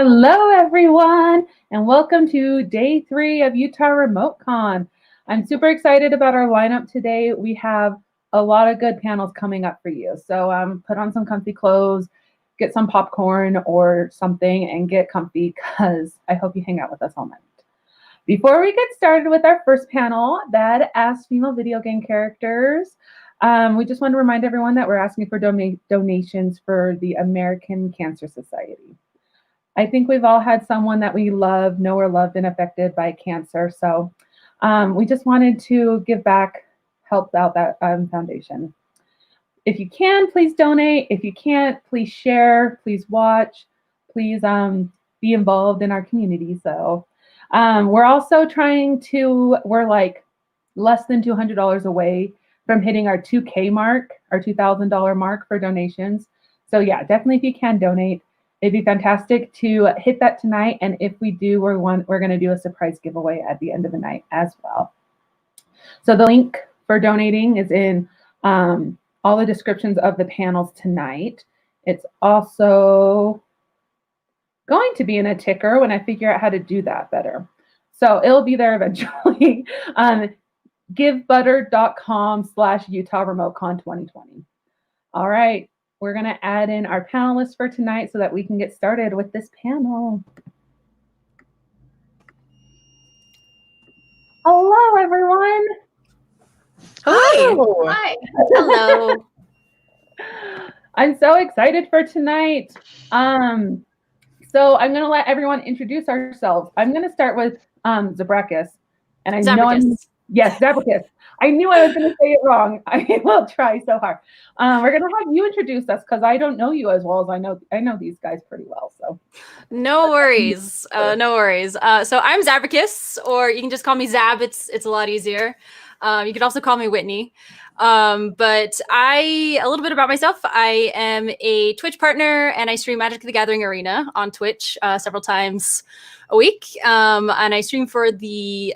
Hello, everyone, and welcome to day 3 of Utah Remote Con. I'm super excited about our lineup today. We have a lot of good panels coming up for you. So put on some comfy clothes, get some popcorn or something, and get comfy because I hope you hang out with us all night. Before we get started with our first panel, that asks female video game characters, we just want to remind everyone that we're asking for donations for the American Cancer Society. I think we've all had someone that we love, know or love, been affected by cancer. So we just wanted to give back, help out that foundation. If you can, please donate. If you can't, please share, please watch, please be involved in our community. So we're also we're like less than $200 away from hitting our 2K mark, our $2,000 mark for donations. So yeah, definitely if you can donate. It'd be fantastic to hit that tonight, and if we do, we're going to do a surprise giveaway at the end of the night as well. So the link for donating is in all the descriptions of the panels tonight. It's also going to be in a ticker when I figure out how to do that better. So it'll be there eventually. Givebutter.com/Utah RemoteCon 2020. All right. We're going to add in our panelists for tonight so that we can get started with this panel. Hello, everyone. Hello. Hi. Hello. I'm so excited for tonight. So I'm going to let everyone introduce ourselves. I'm going to start with Zabracus. And I know Zabracus. I knew I was going to say it wrong. I will try so hard. We're going to have you introduce us because I don't know you as well as I know these guys pretty well. So no worries. No worries. So I'm Zabracus, or you can just call me Zab. It's a lot easier. You could also call me Whitney. But a little bit about myself. I am a Twitch partner and I stream Magic the Gathering Arena on Twitch several times a week. And I stream for the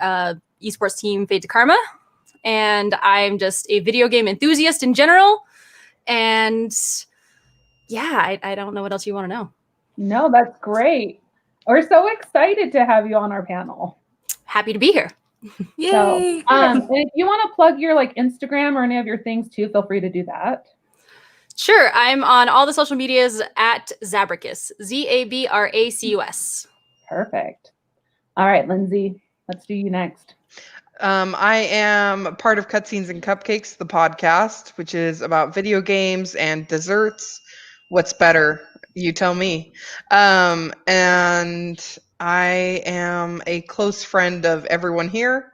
esports team Fade to Karma. And I'm just a video game enthusiast in general. And yeah, I don't know what else you want to know. No, that's great. We're so excited to have you on our panel. Happy to be here. Yay! So, and if you want to plug your Instagram or any of your things too, feel free to do that. Sure. I'm on all the social medias at Zabracus. Zabracus. Perfect. All right, Lindsey, let's do you next. I am part of Cutscenes and Cupcakes, the podcast, which is about video games and desserts. What's better? You tell me. And I am a close friend of everyone here,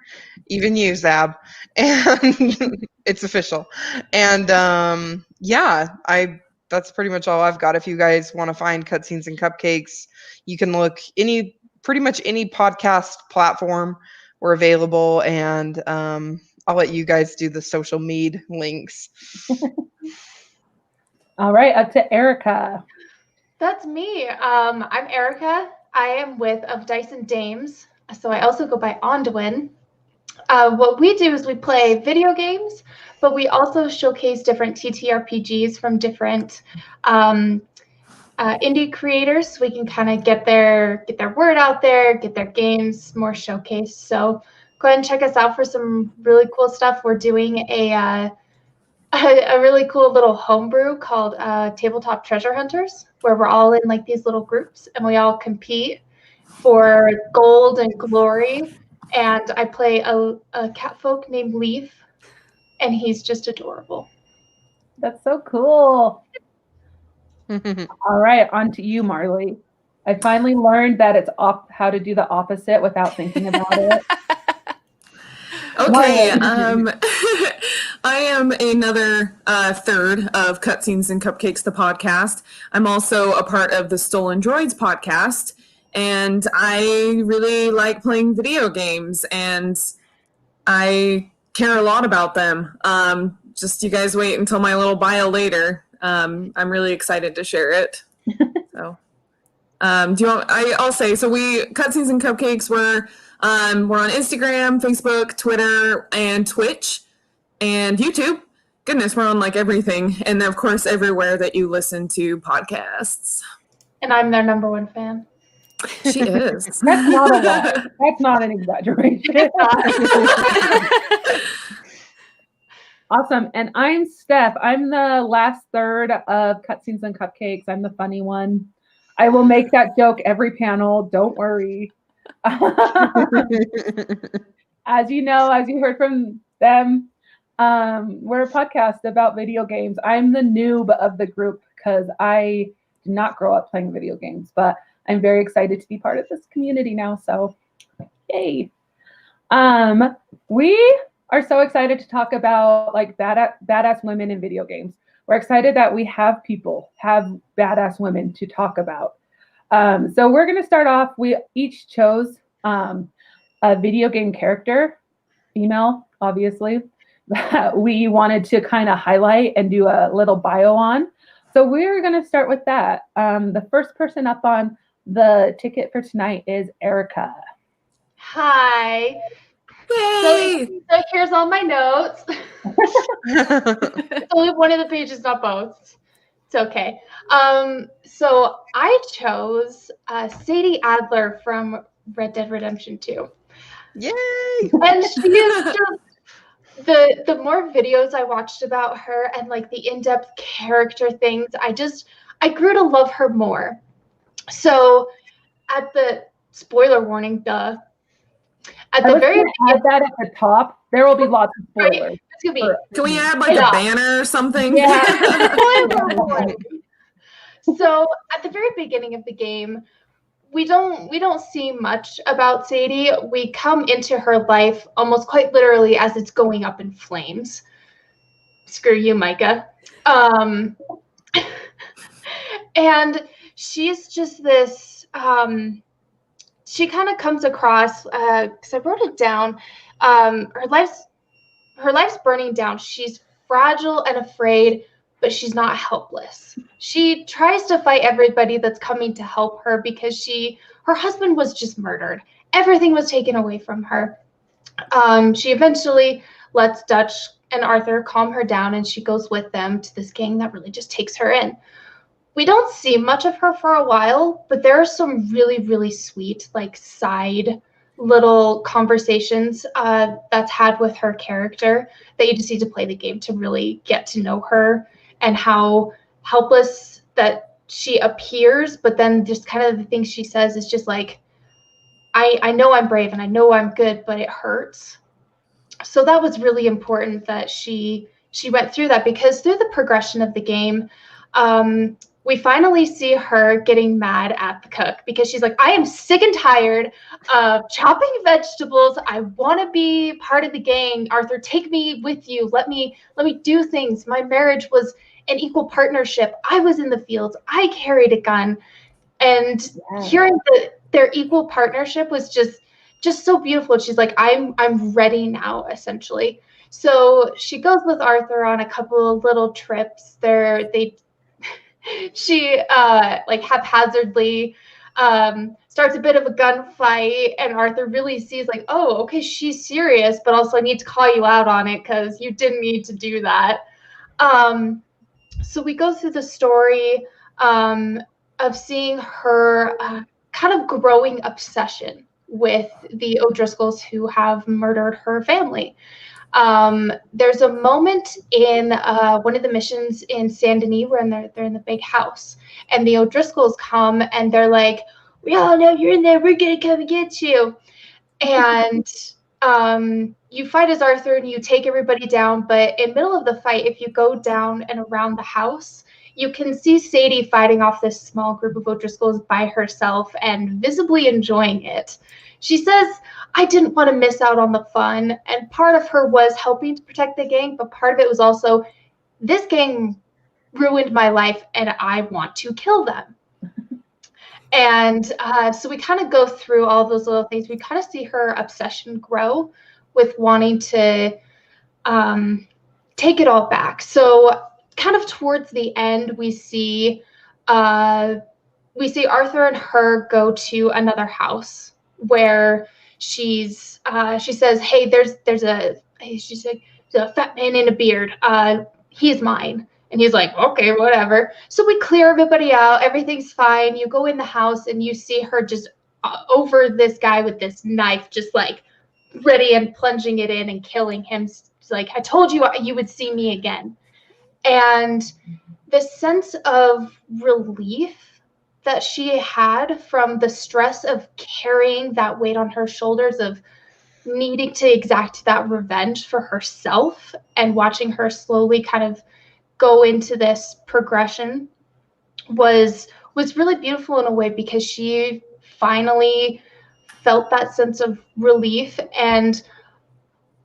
even you, Zab. And it's official. And that's pretty much all I've got. If you guys want to find Cutscenes and Cupcakes, you can look pretty much any podcast platform. We're available, and I'll let you guys do the social media links. All right, up to Erika. That's me. I'm Erika. I am with Of Dice and Dames, so I also go by Goodwin. What we do is we play video games, but we also showcase different TTRPGs from different indie creators, so we can kind of get their word out there, get their games more showcased. So go ahead and check us out for some really cool stuff. We're doing a really cool little homebrew called Tabletop Treasure Hunters, where we're all in these little groups and we all compete for gold and glory. And I play a catfolk named Leaf, and he's just adorable. That's so cool. All right, on to you, Marlee. I finally learned that it's how to do the opposite without thinking about it. Okay, I am another third of Cutscenes and Cupcakes, the podcast. I'm also a part of the Stolen Droids podcast, and I really like playing video games, and I care a lot about them. Just you guys wait until my little bio later. I'm really excited to share it. So, I'll say, so Cutscenes and Cupcakes, we're on Instagram, Facebook, Twitter, and Twitch, and YouTube. Goodness, we're on everything. And of course, everywhere that you listen to podcasts. And I'm their #1 fan. She is. That's not a lie. That's not an exaggeration. Awesome. And I'm Steph. I'm the last third of Cutscenes and Cupcakes. I'm the funny one. I will make that joke every panel. Don't worry. As you know, as you heard from them, we're a podcast about video games. I'm the noob of the group because I did not grow up playing video games, but I'm very excited to be part of this community now. So, yay. We are so excited to talk about like badass women in video games. We're excited that we have badass women to talk about. So we're going to start off. We each chose a video game character, female, obviously, that we wanted to kind of highlight and do a little bio on. So we're going to start with that. The first person up on the ticket for tonight is Erika. Hi. Yay! So here's all my notes. It's only one of the pages, not both. It's okay. So I chose Sadie Adler from Red Dead Redemption 2. Yay! And she is just the more videos I watched about her and like the in-depth character things, I grew to love her more. So at the spoiler warning, duh. At the very add that at the top. There will be lots of spoilers. Right? It's gonna be. Can we add like a banner or something? Yeah. So at the very beginning of the game, we don't see much about Sadie. We come into her life almost quite literally as it's going up in flames. Screw you, Micah. And she's just this. She kind of comes across because I wrote it down. Her life's burning down. She's fragile and afraid, but she's not helpless. She tries to fight everybody that's coming to help her because her husband was just murdered. Everything was taken away from her. She eventually lets Dutch and Arthur calm her down, and she goes with them to this gang that really just takes her in. We don't see much of her for a while, but there are some really, really sweet, like side little conversations that's had with her character that you just need to play the game to really get to know her and how helpless that she appears, but then just kind of the things she says is just like, I know I'm brave and I know I'm good, but it hurts. So that was really important that she went through that, because through the progression of the game, we finally see her getting mad at the cook because she's like, I am sick and tired of chopping vegetables. I want to be part of the gang. Arthur, take me with you. Let me do things. My marriage was an equal partnership. I was in the fields. I carried a gun. And hearing their equal partnership was just so beautiful. She's like, I'm ready now, essentially. So she goes with Arthur on a couple of little trips. She like haphazardly starts a bit of a gunfight, and Arthur really sees like, oh, okay, she's serious, but also I need to call you out on it because you didn't need to do that. So we go through the story of seeing her kind of growing obsession with the O'Driscolls who have murdered her family. There's a moment in one of the missions in Saint Denis where they're in the big house, and the O'Driscolls come and they're like, we all know you're in there, we're gonna come and get you. And you fight as Arthur and you take everybody down, but in the middle of the fight, if you go down and around the house, you can see Sadie fighting off this small group of O'Driscolls by herself and visibly enjoying it. She says, I didn't want to miss out on the fun. And part of her was helping to protect the gang, but part of it was also, this gang ruined my life and I want to kill them. And so we kind of go through all those little things. We kind of see her obsession grow with wanting to take it all back. So kind of towards the end, we see Arthur and her go to another house where she says, hey, there's a fat man in a beard. He's mine. And he's like, okay, whatever. So we clear everybody out. Everything's fine. You go in the house and you see her just over this guy with this knife, just like ready and plunging it in and killing him. It's like, I told you you would see me again. And the sense of relief that she had from the stress of carrying that weight on her shoulders of needing to exact that revenge for herself, and watching her slowly kind of go into this progression was really beautiful in a way, because she finally felt that sense of relief and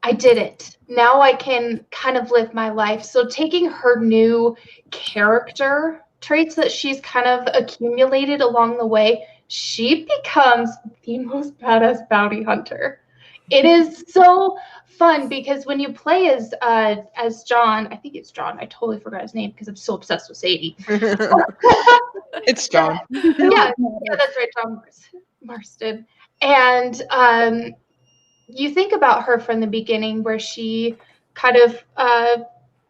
I did it. Now I can kind of live my life. So taking her new character traits that she's kind of accumulated along the way, she becomes the most badass bounty hunter. It is so fun because when you play as John, I think it's John. I totally forgot his name because I'm so obsessed with Sadie. It's John. yeah, that's right, John Marston. And you think about her from the beginning, where she kind of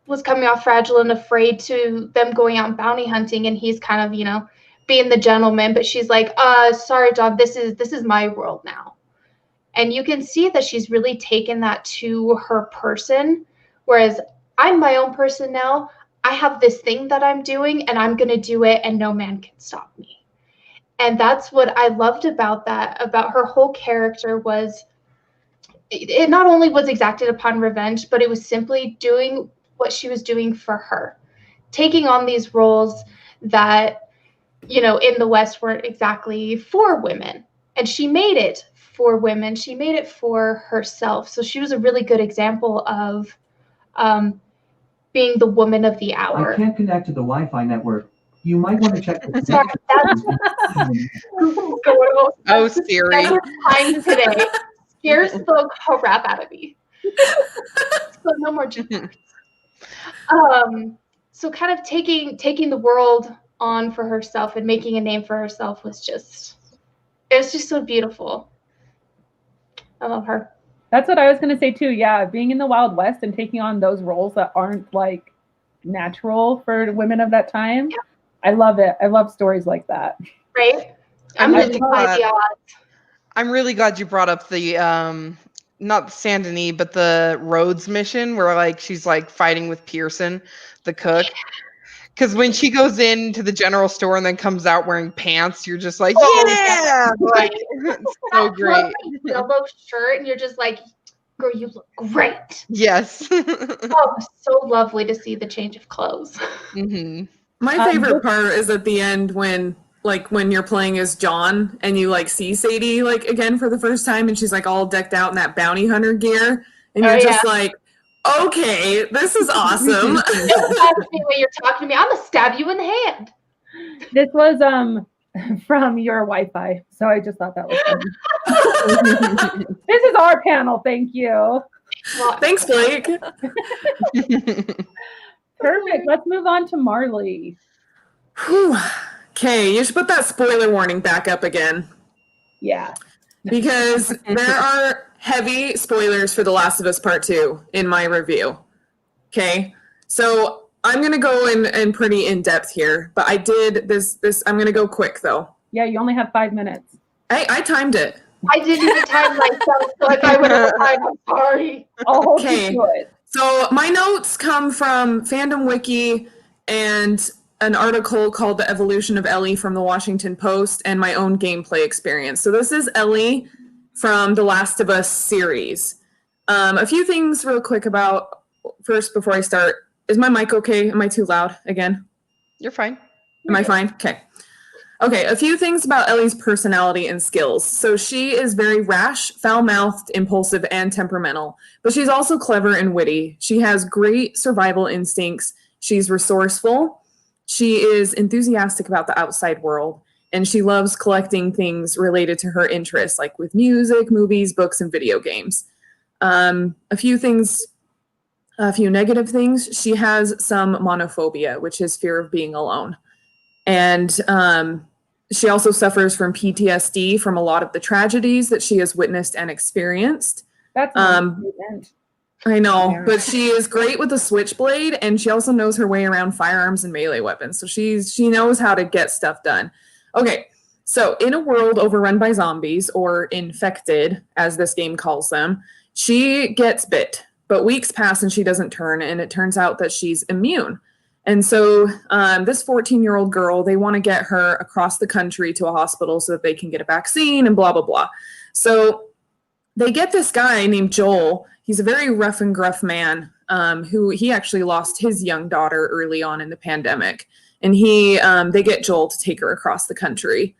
was coming off fragile and afraid to them going out bounty hunting, and he's kind of, you know, being the gentleman, but she's like, sorry, John, this is my world now. And you can see that she's really taken that to her person, whereas I'm my own person now. I have this thing that I'm doing and I'm going to do it and no man can stop me. And that's what I loved about that, about her whole character, was it not only was exacted upon revenge, but it was simply doing what she was doing for her, taking on these roles that, you know, in the West weren't exactly for women. And she made it for women. She made it for herself. So she was a really good example of being the woman of the hour. I can't connect to the Wi-Fi network. You might want to check the Sorry, that's Google's going on. Oh, Siri. That was time today. Scares the crap out of me. So no more jokes. So kind of taking the world on for herself and making a name for herself was just so beautiful. I love her. That's what I was going to say too. Yeah, being in the Wild West and taking on those roles that aren't like natural for women of that time. Yeah. I love it. I love stories like that. Right? I'm really glad the odds. I'm really glad you brought up the not Saint Denis, but the Rhodes mission, where like she's like fighting with Pearson, the cook. Because when she goes into the general store and then comes out wearing pants, you're just like, yeah, like it's so great. Yellow shirt, and you're just like, girl, you look great. Yes. Oh, so lovely to see the change of clothes. Mm-hmm. My favorite part is at the end when you're playing as John and you like see Sadie like again for the first time, and she's like all decked out in that bounty hunter gear, and you're just like, okay, this is awesome. Don't talk to me when you're talking to me. I'm gonna stab you in the hand. This was from your Wi-Fi, so I just thought that was funny. This is our panel. Thank you. Well, thanks, Blake. Perfect. Let's move on to Marlee. Okay, you should put that spoiler warning back up again. Yeah. Because there are heavy spoilers for The Last of Us Part 2 in my review. Okay, so I'm going to go in pretty in-depth here, but I did this, I'm going to go quick, though. Yeah, you only have 5 minutes. I timed it. I didn't even time myself, so if I would have time, I'm sorry. I'll hold you to it. So my notes come from Fandom Wiki and an article called The Evolution of Ellie from the Washington Post, and my own gameplay experience. So this is Ellie from The Last of Us series. A few things real quick about, first before I start, is my mic okay? Am I too loud again? You're fine. Am I fine? Okay. Okay, a few things about Ellie's personality and skills. So she is very rash, foul-mouthed, impulsive, and temperamental, but she's also clever and witty. She has great survival instincts. She's resourceful. She is enthusiastic about the outside world, and she loves collecting things related to her interests, like with music, movies, books, and video games. A few negative things. She has some monophobia, which is fear of being alone. And she also suffers from PTSD from a lot of the tragedies that she has witnessed and experienced. That's not an I know, but she is great with a switchblade, and she also knows her way around firearms and melee weapons. So she knows how to get stuff done. Okay, so in a world overrun by zombies, or infected, as this game calls them, she gets bit. But weeks pass and she doesn't turn, and it turns out that she's immune. And so this 14-year-old girl, they want to get her across the country to a hospital so that they can get a vaccine and blah, blah, blah. So they get this guy named Joel. He's a very rough and gruff man who he actually lost his young daughter early on in the pandemic. And they get Joel to take her across the country.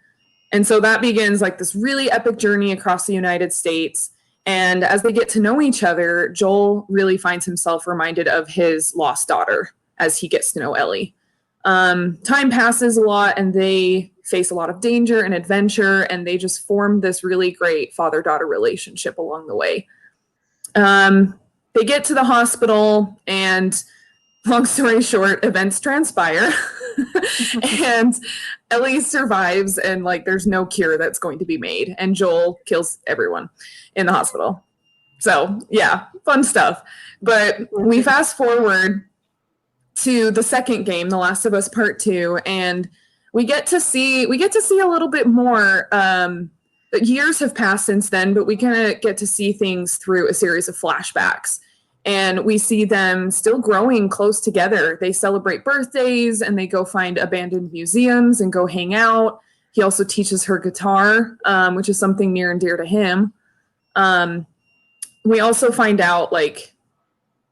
And so that begins like this really epic journey across the United States. And as they get to know each other, Joel really finds himself reminded of his lost daughter as he gets to know Ellie. Time passes a lot, and they face a lot of danger and adventure, and they just form this really great father-daughter relationship along the way. They get to the hospital, and long story short, events transpire, and Ellie survives, and like there's no cure that's going to be made, and Joel kills everyone in the hospital. So yeah, fun stuff. But we fast forward to the second game, The Last of Us Part 2, and we get to see a little bit more. Years have passed since then, but we kind of get to see things through a series of flashbacks, and we see them still growing close together. They celebrate birthdays, and they go find abandoned museums and go hang out. He also teaches her guitar, which is something near and dear to him. We also find out, like,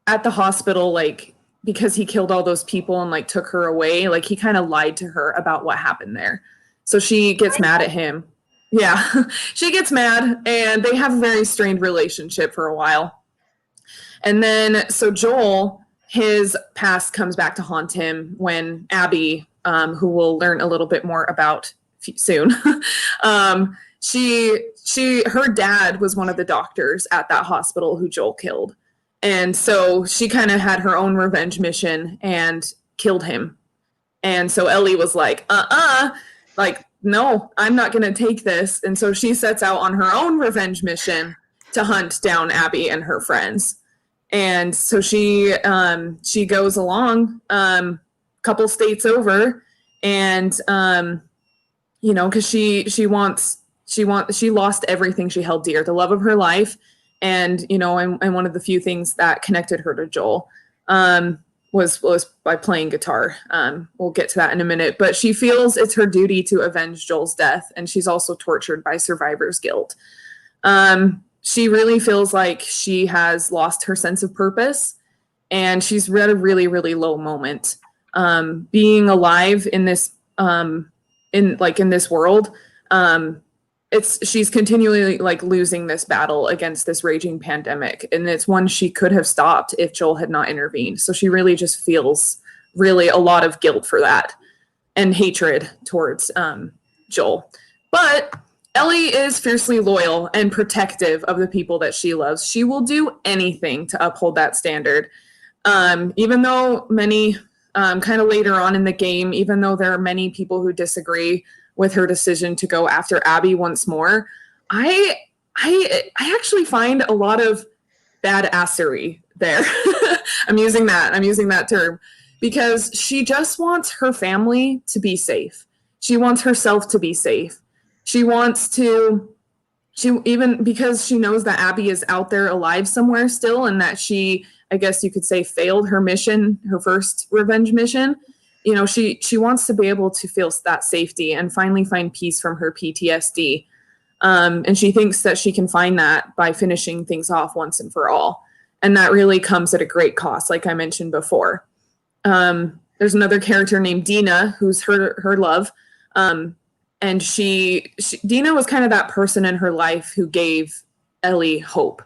at the hospital, like, because he killed all those people and like took her away, like he kind of lied to her about what happened there. So she gets mad at him. Yeah, she gets mad, and they have a very strained relationship for a while. And then, so Joel, his past comes back to haunt him when Abby, who we'll learn a little bit more about soon, her dad was one of the doctors at that hospital who Joel killed. And so she kind of had her own revenge mission and killed him. And so Ellie was like, like, no, I'm not going to take this. And so she sets out on her own revenge mission to hunt down Abby and her friends. And so she goes along couple states over, and because she lost everything she held dear, the love of her life. And, and one of the few things that connected her to Joel was by playing guitar. We'll get to that in a minute. But she feels it's her duty to avenge Joel's death, and she's also tortured by survivor's guilt. She really feels like she has lost her sense of purpose, and she's at a really, really low moment. Being alive in this in this world, she's continually like losing this battle against this raging pandemic, and it's one she could have stopped if Joel had not intervened. So she really just feels really a lot of guilt for that and hatred towards Joel. But Ellie is fiercely loyal and protective of the people that she loves. She will do anything to uphold that standard. Even though many, kind of later on in the game, even though there are many people who disagree with her decision to go after Abby once more, I actually find a lot of badassery there. I'm using that term because she just wants her family to be safe. She wants herself to be safe. Even because she knows that Abby is out there alive somewhere still, and that she, I guess you could say, failed her mission, her first revenge mission. She wants to be able to feel that safety and finally find peace from her PTSD. And she thinks that she can find that by finishing things off once and for all. And that really comes at a great cost, like I mentioned before. There's another character named Dina, who's her love. And Dina was kind of that person in her life who gave Ellie hope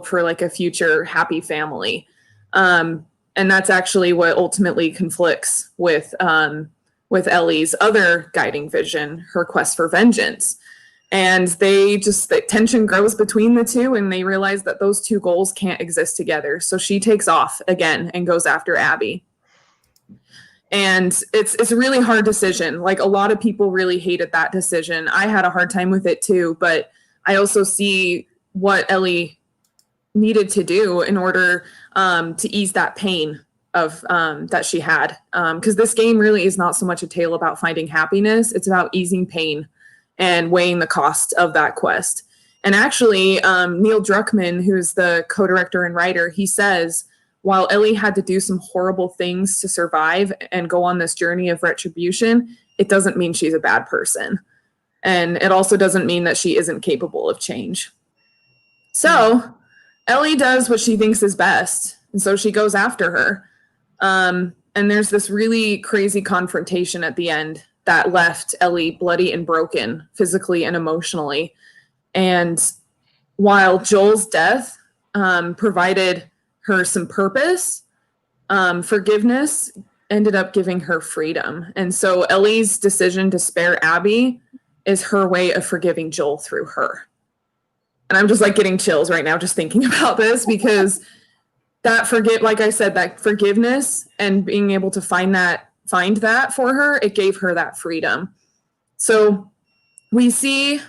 for like a future happy family. And that's actually what ultimately conflicts with Ellie's other guiding vision, her quest for vengeance. And the tension grows between the two, and they realize that those two goals can't exist together. So she takes off again and goes after Abby. And it's a really hard decision. Like, a lot of people really hated that decision. I had a hard time with it too, but I also see what Ellie needed to do in order to ease that pain of that she had. Because this game really is not so much a tale about finding happiness. It's about easing pain and weighing the cost of that quest. And actually, Neil Druckmann, who's the co-director and writer, he says, while Ellie had to do some horrible things to survive and go on this journey of retribution, it doesn't mean she's a bad person. And it also doesn't mean that she isn't capable of change. So Ellie does what she thinks is best. And so she goes after her. And there's this really crazy confrontation at the end that left Ellie bloody and broken physically and emotionally. And while Joel's death provided her some purpose, forgiveness ended up giving her freedom. And so Ellie's decision to spare Abby is her way of forgiving Joel through her. And I'm just like getting chills right now just thinking about this, because like I said, that forgiveness and being able to find that for her, it gave her that freedom. So we see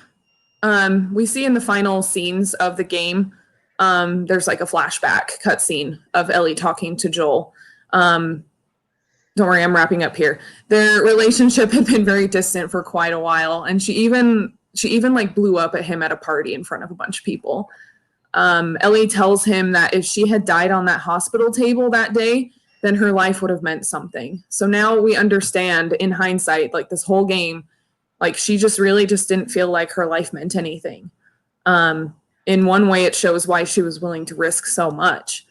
in the final scenes of the game, there's like a flashback cutscene of Ellie talking to Joel. Don't worry, I'm wrapping up here. Their relationship had been very distant for quite a while, and she even like blew up at him at a party in front of a bunch of people. Ellie tells him that if she had died on that hospital table that day, then her life would have meant something. So now we understand in hindsight, like this whole game, like she just really just didn't feel like her life meant anything. In one way, it shows why she was willing to risk so much.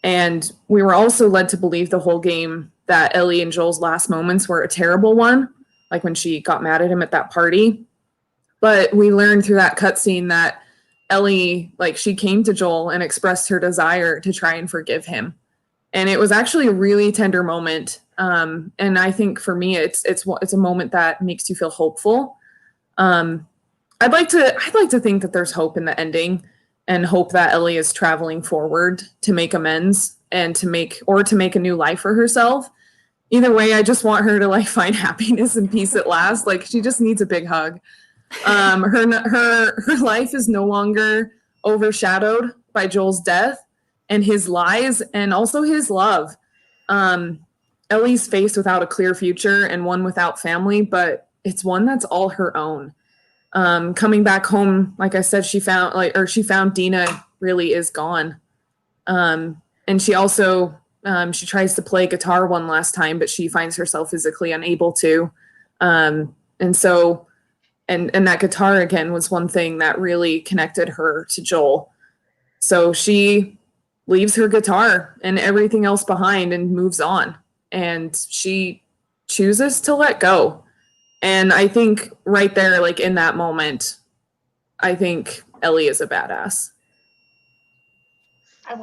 And we were also led to believe the whole game that Ellie and Joel's last moments were a terrible one, like when she got mad at him at that party. But we learned through that cutscene that Ellie, like, she came to Joel and expressed her desire to try and forgive him. And it was actually a really tender moment. And I think for me, it's a moment that makes you feel hopeful. I'd like to think that there's hope in the ending, and hope that Ellie is traveling forward to make amends and to make a new life for herself. Either way, I just want her to like find happiness and peace at last. Like, she just needs a big hug. Her life is no longer overshadowed by Joel's death and his lies and also his love. Ellie's faced without a clear future and one without family, but it's one that's all her own. Coming back home, like I said, she found Dina really is gone. And she also, she tries to play guitar one last time, but she finds herself physically unable to. And that guitar again was one thing that really connected her to Joel. So she leaves her guitar and everything else behind and moves on. And she chooses to let go. And I think right there, like in that moment, I think Ellie is a badass.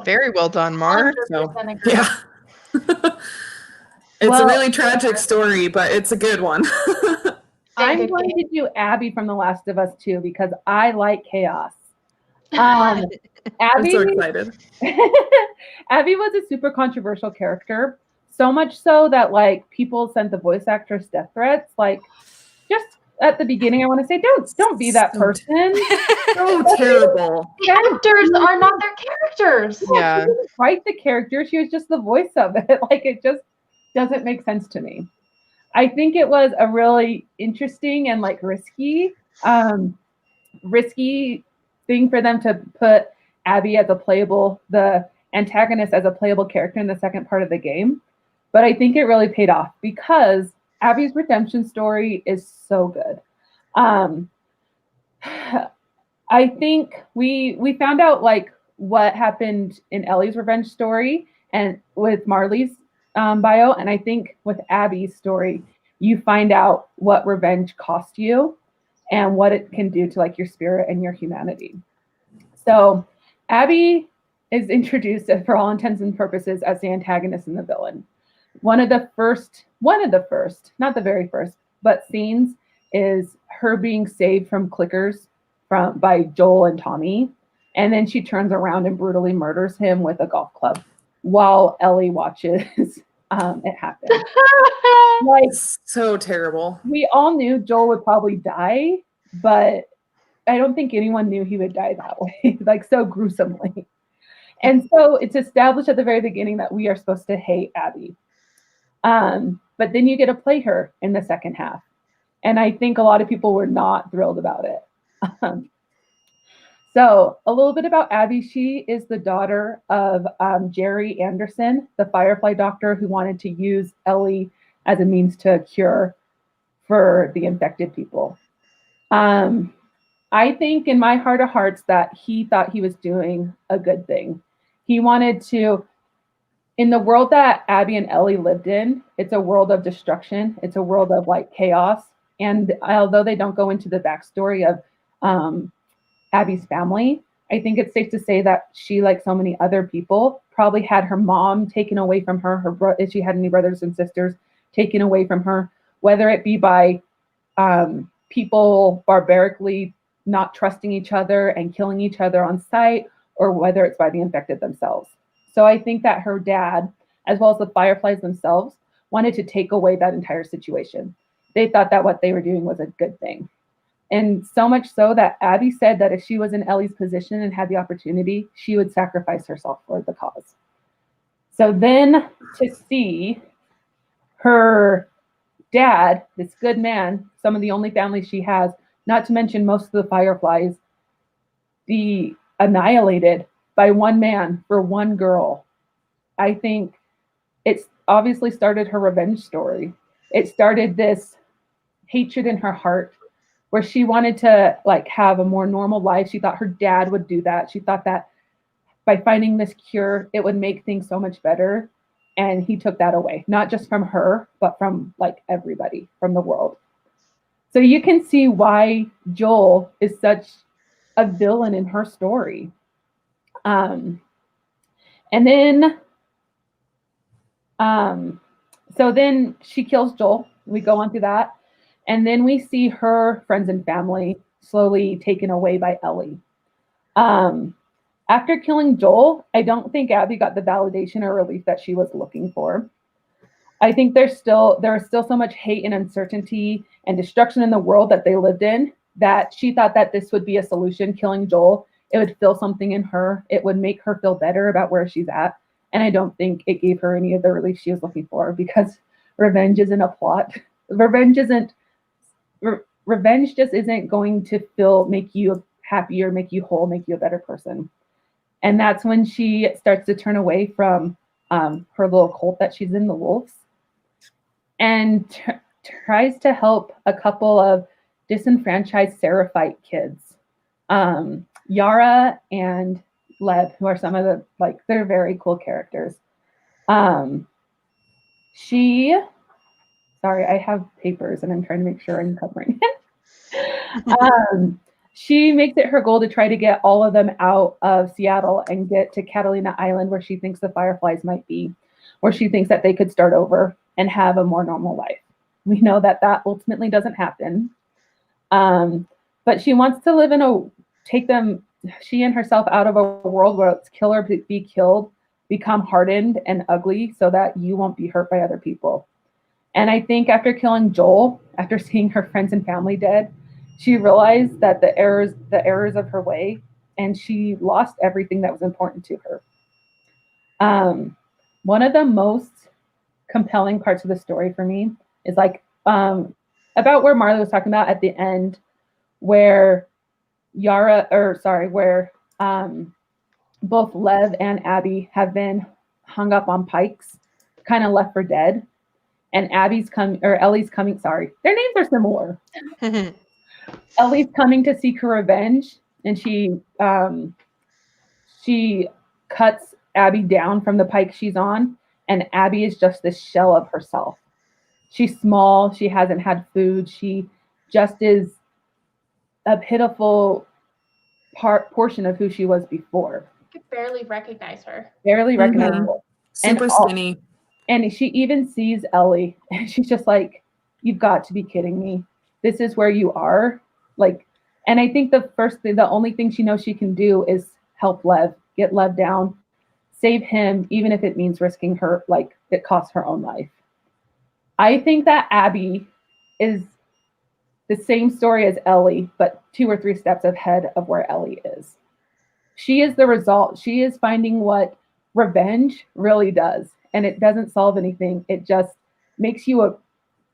Very well done, Mar. So, yeah. It's a really tragic story, but it's a good one. I'm going to do Abby from The Last of Us too, because I like chaos. Abby, I'm so excited. Abby was a super controversial character, so much so that like people sent the voice actress death threats. Like, just at the beginning, I want to say, don't be that person. So terrible. Actors are not their characters. Yeah, she didn't write the character; she was just the voice of it. Like, it just doesn't make sense to me. I think it was a really interesting and like risky thing for them to put Abby as the antagonist as a playable character in the second part of the game. But I think it really paid off because Abby's redemption story is so good. I think we found out like what happened in Ellie's revenge story and with Marlee's bio, and I think with Abby's story, you find out what revenge cost you and what it can do to like your spirit and your humanity. So Abby is introduced for all intents and purposes as the antagonist and the villain. One of the first, not the very first, but scenes is her being saved from clickers by Joel and Tommy. And then she turns around and brutally murders him with a golf club while Ellie watches it happen. Like, so terrible. We all knew Joel would probably die, but I don't think anyone knew he would die that way, like so gruesomely. And so it's established at the very beginning that we are supposed to hate Abby. But then you get to play her in the second half. And I think a lot of people were not thrilled about it. So a little bit about Abby. She is the daughter of Jerry Anderson, the Firefly doctor who wanted to use Ellie as a means to cure for the infected people. I think in my heart of hearts that he thought he was doing a good thing. He wanted to, in the world that Abby and Ellie lived in, it's a world of destruction. It's a world of like chaos. And although they don't go into the backstory of Abby's family, I think it's safe to say that she, like so many other people, probably had her mom taken away from her, if she had any brothers and sisters, taken away from her, whether it be by people barbarically not trusting each other and killing each other on sight, or whether it's by the infected themselves. So I think that her dad, as well as the Fireflies themselves, wanted to take away that entire situation. They thought that what they were doing was a good thing. And so much so that Abby said that if she was in Ellie's position and had the opportunity, she would sacrifice herself for the cause. So then to see her dad, this good man, some of the only family she has, not to mention most of the Fireflies, be annihilated by one man for one girl, I think it's obviously started her revenge story. It started this hatred in her heart where she wanted to like have a more normal life. She thought her dad would do that. She thought that by finding this cure, it would make things so much better. And he took that away, not just from her, but from like everybody, from the world. So you can see why Joel is such a villain in her story. And then, so then she kills Joel. We go on through that. And then we see her friends and family slowly taken away by Ellie. After killing Joel, I don't think Abby got the validation or relief that she was looking for. I think there is still so much hate and uncertainty and destruction in the world that they lived in that she thought that this would be a solution, killing Joel. It would fill something in her. It would make her feel better about where she's at. And I don't think it gave her any of the relief she was looking for, because revenge isn't a plot. Revenge just isn't going to make you happier, make you whole, make you a better person. And that's when she starts to turn away from her little cult that she's in, the Wolves, and tries to help a couple of disenfranchised Seraphite kids, Yara and Lev, who are some of the, like, they're very cool characters. Sorry, I have papers and I'm trying to make sure I'm covering it. She makes it her goal to try to get all of them out of Seattle and get to Catalina Island, where she thinks the Fireflies might be, where she thinks that they could start over and have a more normal life. We know that that ultimately doesn't happen. But she wants to she and herself out of a world where it's kill or be killed, become hardened and ugly so that you won't be hurt by other people. And I think after killing Joel, after seeing her friends and family dead, she realized that the errors of her way, and she lost everything that was important to her. One of the most compelling parts of the story for me is like about where Marlee was talking about at the end, where both Lev and Abby have been hung up on pikes, kind of left for dead, and Ellie's coming. Sorry, their names are similar. Ellie's coming to seek her revenge, and she cuts Abby down from the pike she's on, and Abby is just this shell of herself. She's small. She hasn't had food. She just is a pitiful portion of who she was before. I could barely recognize her. Barely recognizable. Super skinny. And she even sees Ellie, and she's just like, "You've got to be kidding me. This is where you are." Like, and I think the only thing she knows she can do is help Lev, get Lev down, save him, even if it means risking her, like it costs her own life. I think that Abby is the same story as Ellie, but 2 or 3 steps ahead of where Ellie is. she is the result. She is finding what revenge really does. And it doesn't solve anything. It just makes you a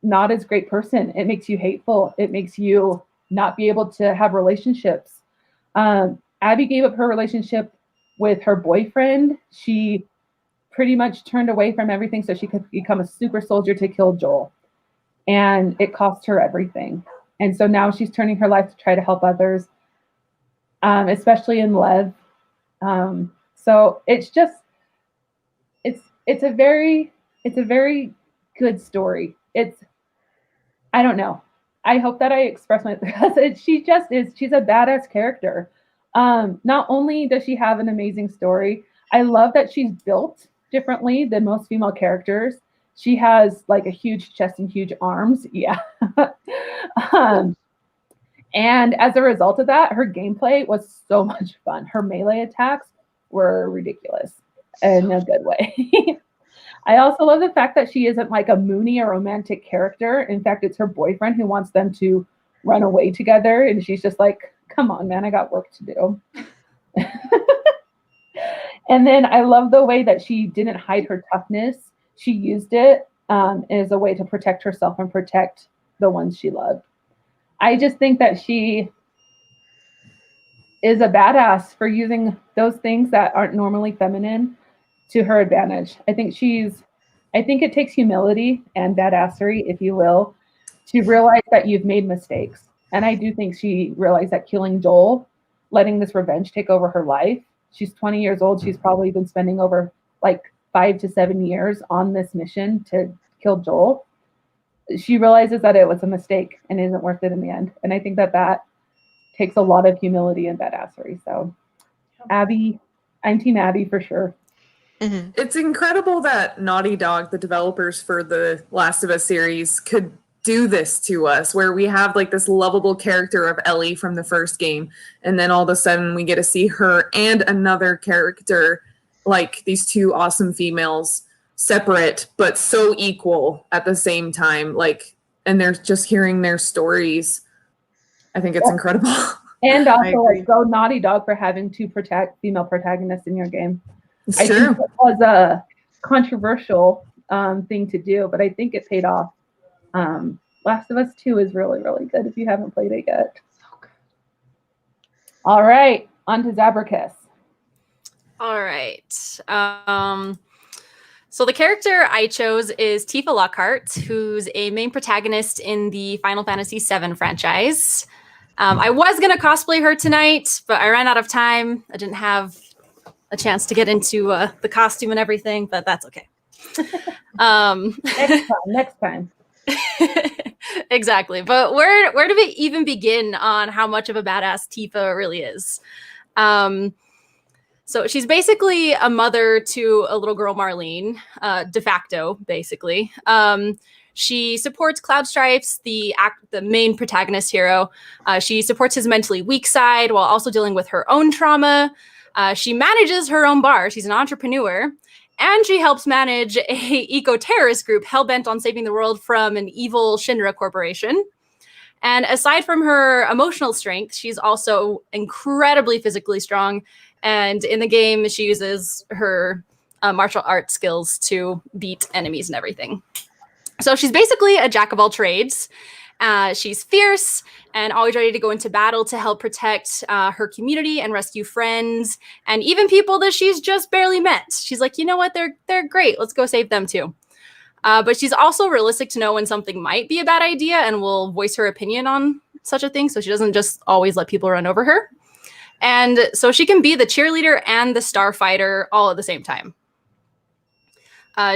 not as great person. It makes you hateful. It makes you not be able to have relationships. Abby gave up her relationship with her boyfriend. She pretty much turned away from everything so she could become a super soldier to kill Joel. And it cost her everything. And so now she's turning her life to try to help others, especially in Lev. So it's just, it's a very good story. I don't know. I hope that I express myself. She's a badass character. Not only does she have an amazing story, I love that she's built differently than most female characters. She has like a huge chest and huge arms. Yeah. And as a result of that, her gameplay was so much fun. Her melee attacks were ridiculous in a good way. I also love the fact that she isn't like a moony or romantic character. In fact, it's her boyfriend who wants them to run away together. And she's just like, come on, man, I got work to do. And then I love the way that she didn't hide her toughness. She used it as a way to protect herself and protect the ones she loved. I just think that she is a badass for using those things that aren't normally feminine to her advantage. I think it takes humility and badassery, if you will, to realize that you've made mistakes. And I do think she realized that killing Joel, letting this revenge take over her life. She's 20 years old. She's probably been spending over like 5 to 7 years on this mission to kill Joel. She realizes that it was a mistake and isn't worth it in the end. And I think that takes a lot of humility and badassery. So Abby, I'm Team Abby for sure. Mm-hmm. It's incredible that Naughty Dog, the developers for the Last of Us series, could do this to us, where we have like this lovable character of Ellie from the first game, and then all of a sudden we get to see her and another character, like these two awesome females, separate but so equal at the same time. Like, and they're just hearing their stories. I think it's incredible. And also, like, go Naughty Dog for having two female protagonists in your game. It's I true. think it was a controversial thing to do, but I think it paid off. Last of Us 2 is really, really good if you haven't played it yet. All right, on to Zabracus. All right. So the character I chose is Tifa Lockhart, who's a main protagonist in the Final Fantasy VII franchise. I was going to cosplay her tonight, but I ran out of time. I didn't have a chance to get into the costume and everything, but that's okay. Next time. Exactly. But where do we even begin on how much of a badass Tifa really is? So she's basically a mother to a little girl, Marlene, de facto, basically. She supports Cloud Stripes, the main protagonist hero. She supports his mentally weak side while also dealing with her own trauma. She manages her own bar. She's an entrepreneur. And she helps manage a eco-terrorist group hell-bent on saving the world from an evil Shinra corporation. And aside from her emotional strength, she's also incredibly physically strong. And in the game, she uses her martial arts skills to beat enemies and everything. So she's basically a jack of all trades. She's fierce and always ready to go into battle to help protect her community and rescue friends and even people that she's just barely met. She's like, you know what? They're great. Let's go save them too. But she's also realistic to know when something might be a bad idea and will voice her opinion on such a thing. So she doesn't just always let people run over her. And so she can be the cheerleader and the starfighter all at the same time.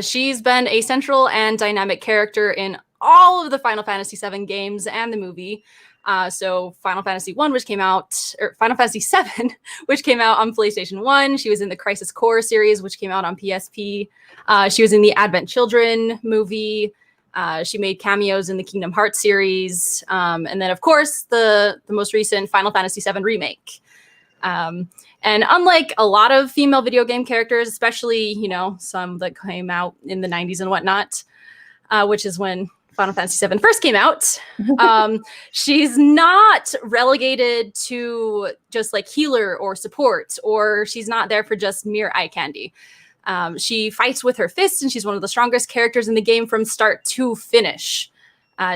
She's been a central and dynamic character in all of the Final Fantasy VII games and the movie. So Final Fantasy 1, which came out, or Final Fantasy 7, which came out on PlayStation 1. She was in the Crisis Core series, which came out on PSP. She was in the Advent Children movie. She made cameos in the Kingdom Hearts series. And then, of course, the most recent Final Fantasy VII remake. And unlike a lot of female video game characters, especially, some that came out in the 90s and whatnot, which is when Final Fantasy VII first came out, she's not relegated to just like healer or support, or she's not there for just mere eye candy. She fights with her fists, and she's one of the strongest characters in the game from start to finish.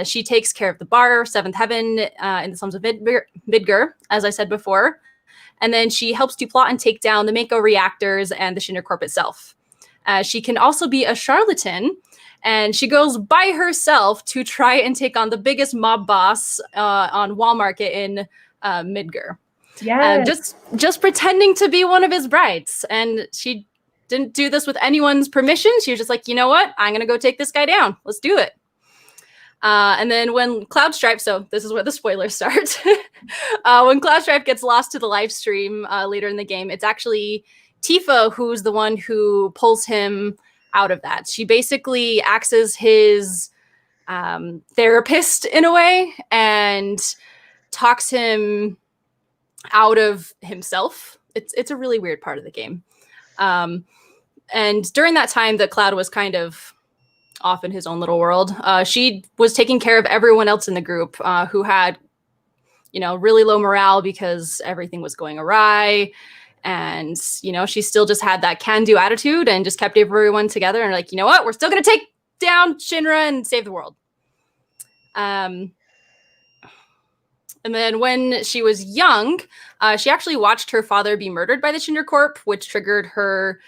She takes care of the bar, Seventh Heaven, in the slums of Midgar, as I said before. And then she helps to plot and take down the Mako reactors and the Shinra Corp itself. She can also be a charlatan, and she goes by herself to try and take on the biggest mob boss on Wall Market in Midgar. Yeah. Just pretending to be one of his brides. And she didn't do this with anyone's permission. She was just like, you know what? I'm going to go take this guy down. Let's do it. And then when Cloudstripe, so this is where the spoilers start. When Cloudstripe gets lost to the live stream later in the game, it's actually Tifa who's the one who pulls him out of that. She basically acts as his therapist in a way and talks him out of himself. It's a really weird part of the game. And during that time that Cloud was kind of off in his own little world, she was taking care of everyone else in the group who had, really low morale because everything was going awry. And, she still just had that can-do attitude and just kept everyone together and like, you know what, we're still going to take down Shinra and save the world. And then when she was young, she actually watched her father be murdered by the Shinra Corp, which triggered her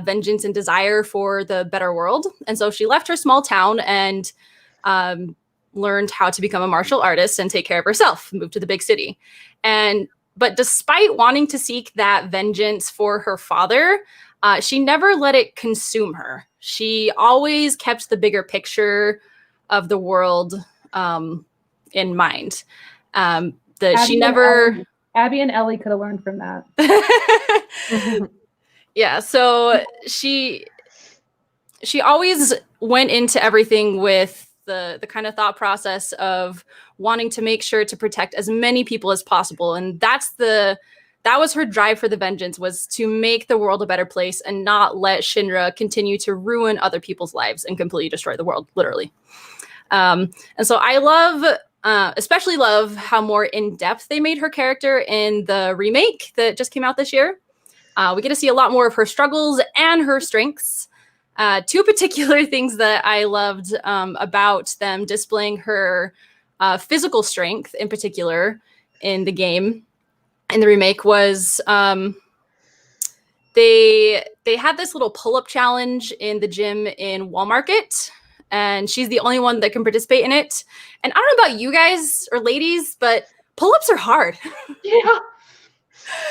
vengeance and desire for the better world. And so she left her small town and learned how to become a martial artist and take care of herself, moved to the big city. But despite wanting to seek that vengeance for her father, she never let it consume her. She always kept the bigger picture of the world in mind. Abby and Ellie could have learned from that. Yeah, so she always went into everything with the kind of thought process of wanting to make sure to protect as many people as possible. And that was her drive for the vengeance, was to make the world a better place and not let Shinra continue to ruin other people's lives and completely destroy the world, literally. And so I especially love how more in-depth they made her character in the remake that just came out this year. We get to see a lot more of her struggles and her strengths. Two particular things that I loved about them displaying her physical strength in particular in the game, in the remake, was they had this little pull-up challenge in the gym in Wall Market, and she's the only one that can participate in it. And I don't know about you guys or ladies, but pull-ups are hard. Yeah.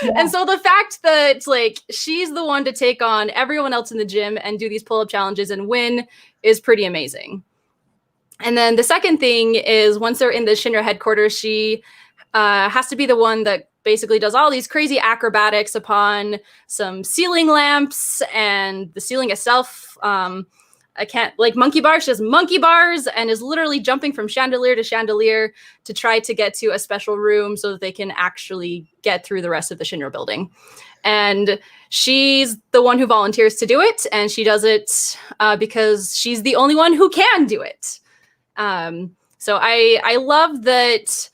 Yeah. And so the fact that like she's the one to take on everyone else in the gym and do these pull-up challenges and win is pretty amazing. And then the second thing is, once they're in the Shinra headquarters, she has to be the one that basically does all these crazy acrobatics upon some ceiling lamps and the ceiling itself. Monkey bars. She does monkey bars and is literally jumping from chandelier to chandelier to try to get to a special room so that they can actually get through the rest of the Shinra building. And she's the one who volunteers to do it, and she does it because she's the only one who can do it. So I love that,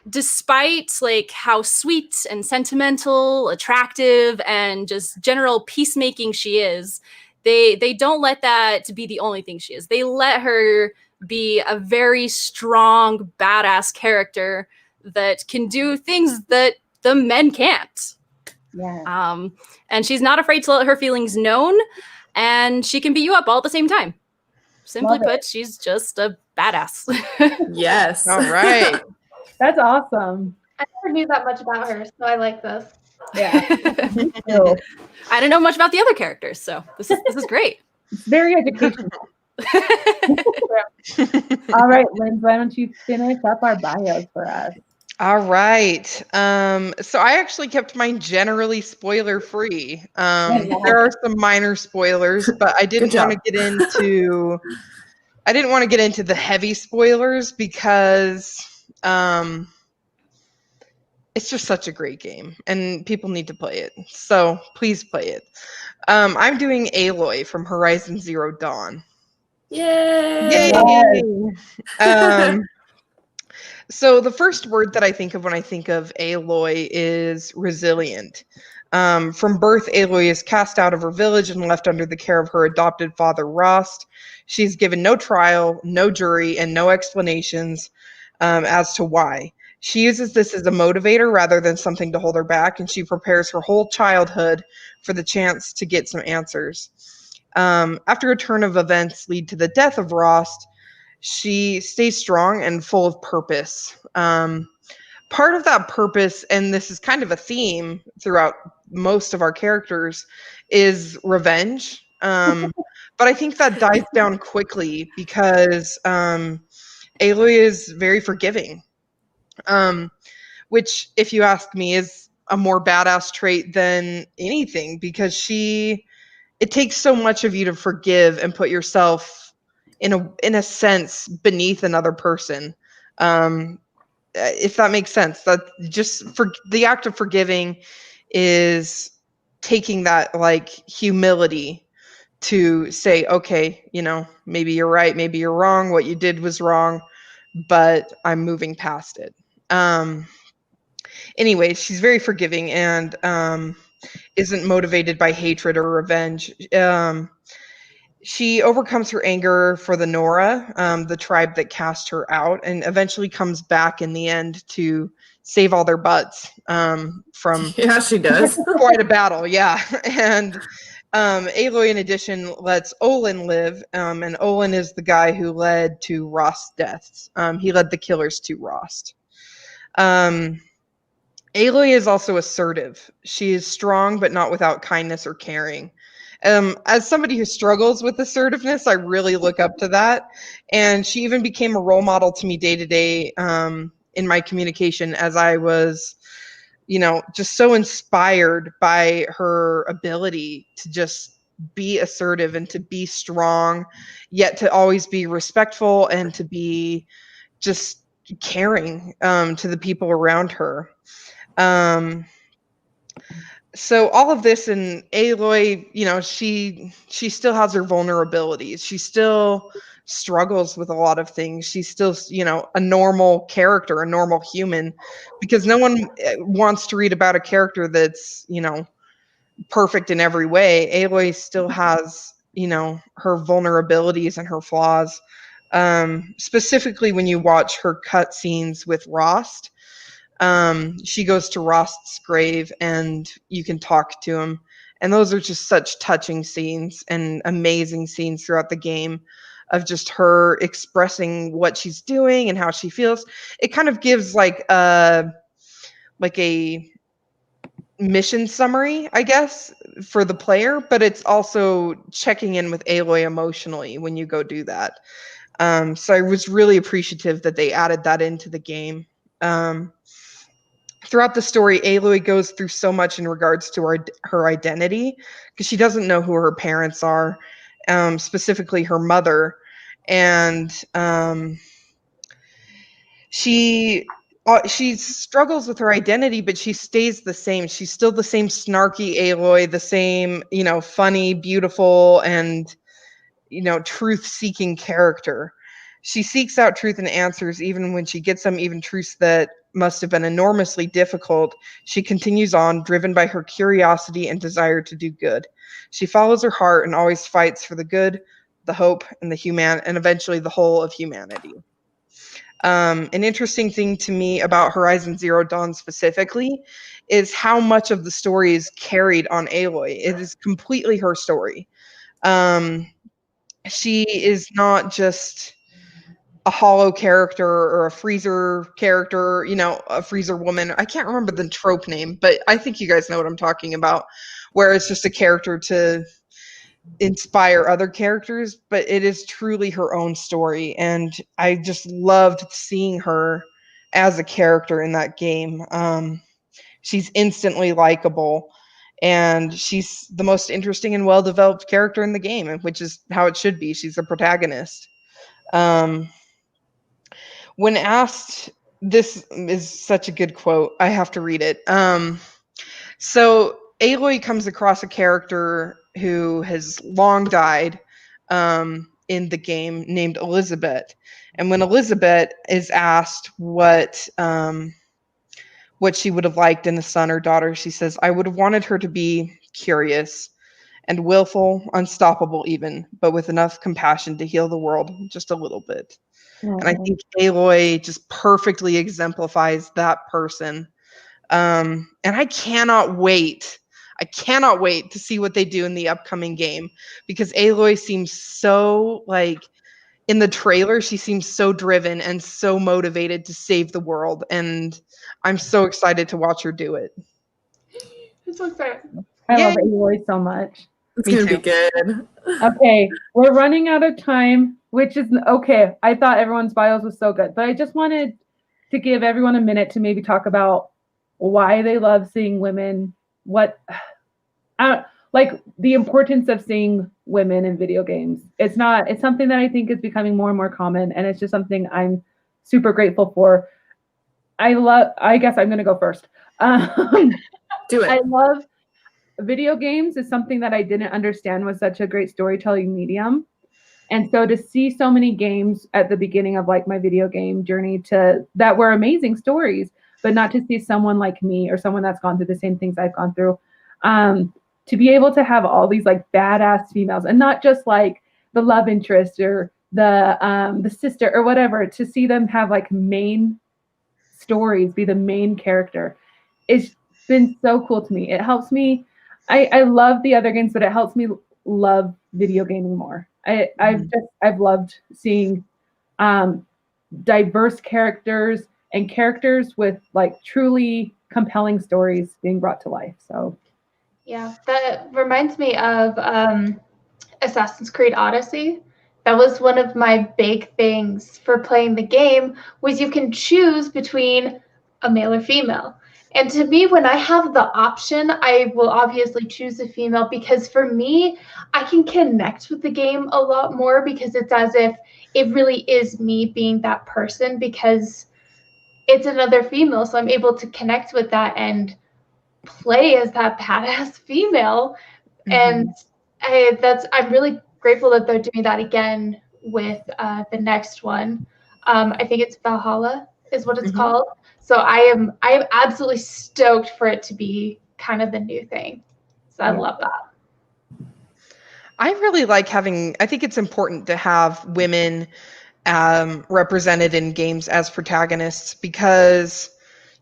despite like how sweet and sentimental, attractive, and just general peacemaking she is, they don't let that be the only thing she is. They let her be a very strong, badass character that can do things that the men can't. Yeah. And she's not afraid to let her feelings known, and she can beat you up all at the same time. Simply put, she's just a badass. Yes. All right. That's awesome. I never knew that much about her, so I like this. Yeah. I don't know much about the other characters, so this is great. It's very educational. All right, Lindsey, why don't you finish up our bios for us? All right. So I actually kept mine generally spoiler free. There are some minor spoilers, but I didn't want to get into the heavy spoilers because it's just such a great game and people need to play it. So please play it. I'm doing Aloy from Horizon Zero Dawn. Yay! Yay! Um, so the first word that I think of when I think of Aloy is resilient. From birth, Aloy is cast out of her village and left under the care of her adopted father, Rost. She's given no trial, no jury, and no explanations as to why. She uses this as a motivator rather than something to hold her back, and she prepares her whole childhood for the chance to get some answers. After a turn of events lead to the death of Rost, she stays strong and full of purpose. Part of that purpose, and this is kind of a theme throughout most of our characters, is revenge. But I think that dies down quickly because Aloy is very forgiving, which, if you ask me, is a more badass trait than anything, because it takes so much of you to forgive and put yourself in a sense beneath another person. If that makes sense, that just for the act of forgiving is taking that like humility to say, okay, maybe you're right, maybe you're wrong, what you did was wrong, but I'm moving past it. Anyway, she's very forgiving and isn't motivated by hatred or revenge. She overcomes her anger for the Nora, the tribe that cast her out, and eventually comes back in the end to save all their butts from Yeah, she does. quite a battle. Yeah. And Aloy, in addition, lets Olin live, and Olin is the guy who led to Rost's deaths. He led the killers to Rost. Aloy is also assertive. She is strong, but not without kindness or caring. As somebody who struggles with assertiveness, I really look up to that. And she even became a role model to me day to day in my communication, as I was, just so inspired by her ability to just be assertive and to be strong, yet to always be respectful and to be just caring to the people around her. So all of this, and Aloy, she still has her vulnerabilities. She still struggles with a lot of things. She's still, a normal character, a normal human, because no one wants to read about a character that's, perfect in every way. Aloy still has, her vulnerabilities and her flaws. Specifically when you watch her cutscenes with Rost. She goes to Rost's grave and you can talk to him. And those are just such touching scenes and amazing scenes throughout the game of just her expressing what she's doing and how she feels. It kind of gives like a mission summary, I guess, for the player, but it's also checking in with Aloy emotionally when you go do that. So I was really appreciative that they added that into the game. Throughout the story, Aloy goes through so much in regards to her identity, because she doesn't know who her parents are, specifically her mother. And she struggles with her identity, but she stays the same. She's still the same snarky Aloy, the same, funny, beautiful, and, truth-seeking character. She seeks out truth and answers even when she gets them, even truths that must have been enormously difficult. She continues on, driven by her curiosity and desire to do good. She follows her heart and always fights for the good, the hope, and and eventually the whole of humanity. An interesting thing to me about Horizon Zero Dawn specifically is how much of the story is carried on Aloy. It is completely her story. She is not just a hollow character or a freezer character, a freezer woman. I can't remember the trope name, but I think you guys know what I'm talking about, where it's just a character to inspire other characters, but it is truly her own story. And I just loved seeing her as a character in that game. She's instantly likable, and she's the most interesting and well-developed character in the game, which is how it should be. She's a protagonist. When asked, this is such a good quote, I have to read it. So Aloy comes across a character who has long died in the game named Elizabeth. And when Elizabeth is asked what she would have liked in a son or daughter, she says, I would have wanted her to be curious and willful, unstoppable even, but with enough compassion to heal the world just a little bit. And I think Aloy just perfectly exemplifies that person. And I cannot wait to see what they do in the upcoming game, because Aloy seems so, like, in the trailer, she seems so driven and so motivated to save the world. And I'm so excited to watch her do it. I'm so excited. I love Yay. Aloy so much. It's Me going to too. be good. Okay, we're running out of time, which is okay. I thought everyone's bios was so good, but I just wanted to give everyone a minute to maybe talk about why they love seeing women, like the importance of seeing women in video games. It's something that I think is becoming more and more common, and it's just something I'm super grateful for. I guess I'm going to go first. Do it. I love video games is something that I didn't understand was such a great storytelling medium. And so to see so many games at the beginning of like my video game journey that were amazing stories, but not to see someone like me or someone that's gone through the same things I've gone through, to be able to have all these like badass females and not just like the love interest or the sister or whatever, to see them have like main stories, be the main character. It's been so cool to me. It helps me. I love the other games, but it helps me love video gaming more. I've loved seeing diverse characters and characters with like truly compelling stories being brought to life. So yeah, that reminds me of Assassin's Creed Odyssey. That was one of my big things for playing the game, was you can choose between a male or female. And to me, when I have the option, I will obviously choose a female, because for me, I can connect with the game a lot more, because it's as if it really is me being that person, because it's another female. So I'm able to connect with that and play as that badass female. And I'm really grateful that they're doing that again with the next one. I think it's Valhalla is what it's called. So I am absolutely stoked for it to be kind of the new thing. So I love that. I really like I think it's important to have women represented in games as protagonists, because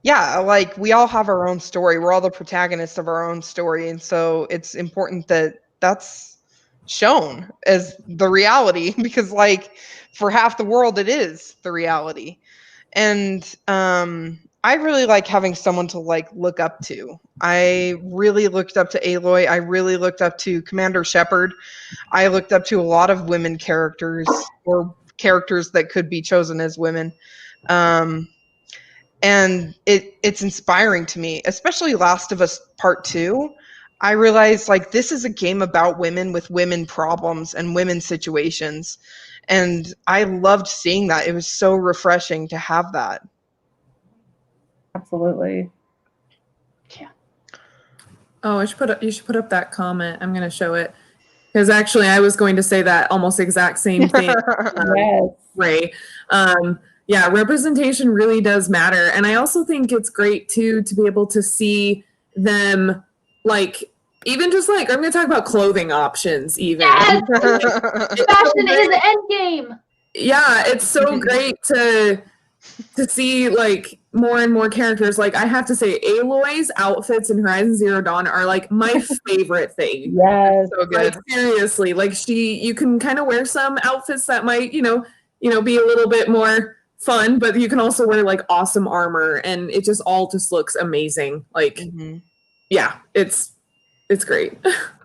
like we all have our own story. We're all the protagonists of our own story. And so it's important that that's shown as the reality, because like for half the world, it is the reality. And I really like having someone to like look up to. I really looked up to Aloy. I really looked up to Commander Shepard. I looked up to a lot of women characters, or characters that could be chosen as women. And it's inspiring to me, especially Last of Us Part 2. I realized like this is a game about women with women problems and women situations. And I loved seeing that. It was so refreshing to have that. absolutely. Yeah. Oh, you should put up that comment. I'm going to show it. Because actually, I was going to say that almost exact same thing. Yes. Ray. Yeah, representation really does matter. And I also think it's great, too, to be able to see them, like, even just like, I'm going to talk about clothing options, even. Yes! Fashion is the end game. Yeah, it's so great to see like more and more characters. Like I have to say, Aloy's outfits in Horizon Zero Dawn are like my favorite thing. Yes. So good. Like seriously, like you can kind of wear some outfits that might, be a little bit more fun, but you can also wear like awesome armor, and it just all just looks amazing. Like, yeah, it's great.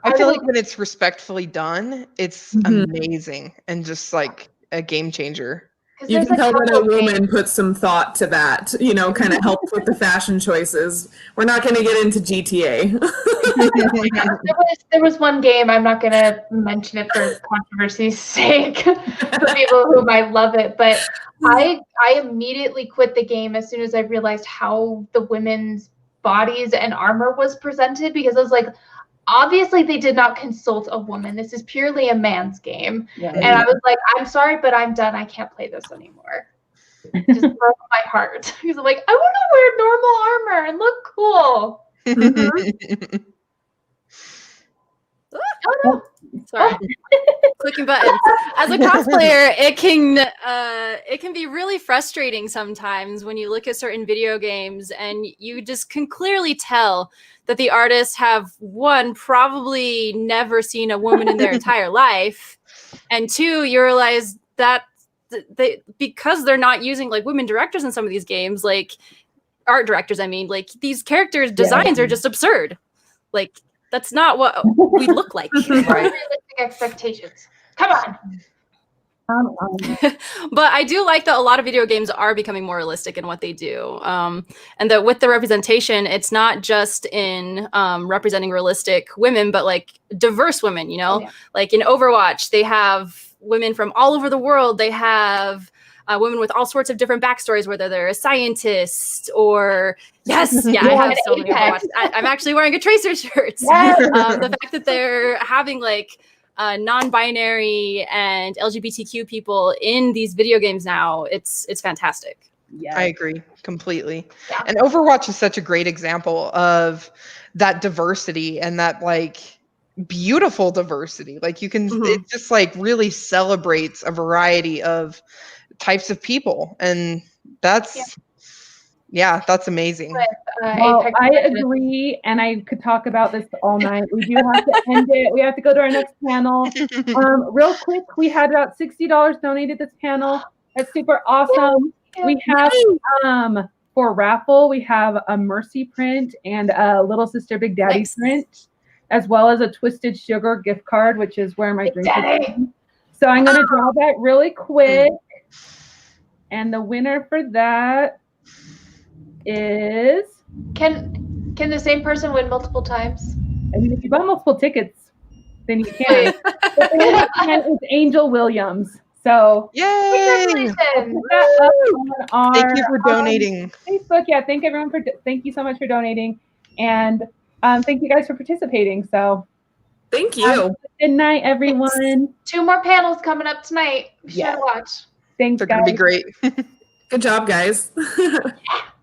I feel like when it's respectfully done, it's amazing and just like a game changer. You can tell that a woman put some thought to that, kind of helps with the fashion choices. We're not going to get into GTA. There was one game, I'm not going to mention it for controversy's sake, for people who might love it, but I immediately quit the game as soon as I realized how the women's bodies and armor was presented, because I was like, obviously they did not consult a woman. This is purely a man's game. Yeah. And I was like, I'm sorry, but I'm done. I can't play this anymore. It just broke my heart. Because I'm like, I want to wear normal armor and look cool. Oh no. Sorry. Clicking buttons. As a cosplayer, it can be really frustrating sometimes when you look at certain video games and you just can clearly tell that the artists have, one, probably never seen a woman in their entire life, and two, you realize that because they're not using like women directors in some of these games, like art directors, I mean, like these characters' designs are just absurd. Like that's not what we look like. Realistic expectations. Come on. But I do like that a lot of video games are becoming more realistic in what they do. And that with the representation, it's not just in representing realistic women, but like diverse women, you know? Oh, yeah. Like in Overwatch, they have women from all over the world. They have women with all sorts of different backstories, whether they're a scientist or I have so many Overwatch. I'm actually wearing a Tracer shirt. Yes. The fact that they're having like non-binary and LGBTQ people in these video games now, it's fantastic. Yeah. I agree completely. Yeah. And Overwatch is such a great example of that diversity and that like beautiful diversity. Like you can, it just like really celebrates a variety of types of people. And that's, that's amazing. Well, I agree, and I could talk about this all night. We do have to end it. We have to go to our next panel. Real quick, we had about $60 donated this panel. That's super awesome. We have for raffle, we have a Mercy print and a Little Sister Big Daddy print, as well as a Twisted Sugar gift card, which is where my drink is from. So I'm going to draw that really quick. And the winner for that is... Can the same person win multiple times? I mean, if you buy multiple tickets, then you can. It's Angel Williams. So yay! Congratulations. Thank you for donating. Facebook, thank you so much for donating, and thank you guys for participating. So thank you. Good night, everyone. 2 more panels coming up tonight. Be sure to watch. Thanks, They're guys. gonna be great. Good job, guys.